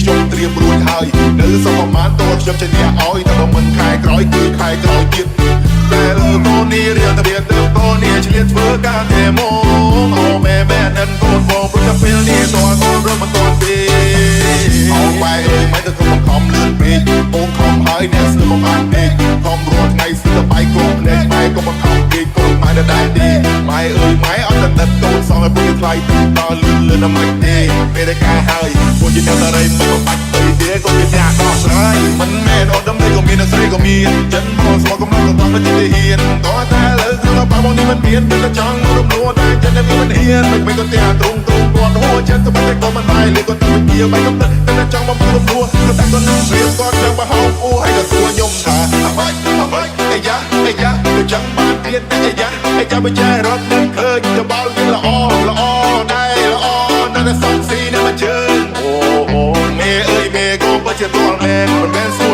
ខ្ញុំត្រៀមរួចហើយនៅសពប្រមាណតខ្ញុំចេញអ្នកឲ្យតែបើមិនខែក្រោយគឺខែក្រោយទៀតតែលើកូននេះរៀនតែរៀនទៅកូននេះឆ្លៀតធ្វើការតែមកអូមែមែនិនកូនបងព្រោះតែពេលនេះតើកូនរត់មិនតន់ទេអោបែរមិនទៅខ្ញុំខំលឿនពេកបងខំហើយអ្នកស្ទើរមកបានពេកខំរត់ថ្ងៃស្ទើរបែកគោភ្លេចបែកក៏មកខំពេកកូនម៉ែដដែលទេម៉ែអើយម៉ែអត់តែទឹកកូនសងឲ្យពុកថ្លៃដល់លឿនលឿនតែមិនទេពេលតែការហើយពួកជាអ្នកតារីមិនបាច់ទៅទេក៏ជាអ្នកដោះស្រាយមិនមែនអត់ដឹងទេក៏មានអ្នកស្រីក៏មានចិនមកស្មោះកំឡុងក៏ต้องទៅជាហ៊ានតោះតែលើក្នុងបាបងនេះមិនមានតែចង់រំលោះតែចិននេះមិនហ៊ានមិនក៏តែទ្រង់គាត់ហួចិត្តទៅតែក៏មិនហើយលើក៏ទៅជាបែកកំទឹកតែចង់បំរំលោះតែក៏នឹងព្រៀបគាត់ចាំបោះអូឲ្យក៏សួរខ្ញុំថាអ្វីអាយ៉ាទៅចង់បានទៀតតែអាយ៉ាមិនចាយរត់មិនឃើញទៅបោលវាល្អតែសំស៊ីនៅមកជើងអូមេអើយមេក៏ពិតជាទាល់មែនមិនមែនសួរ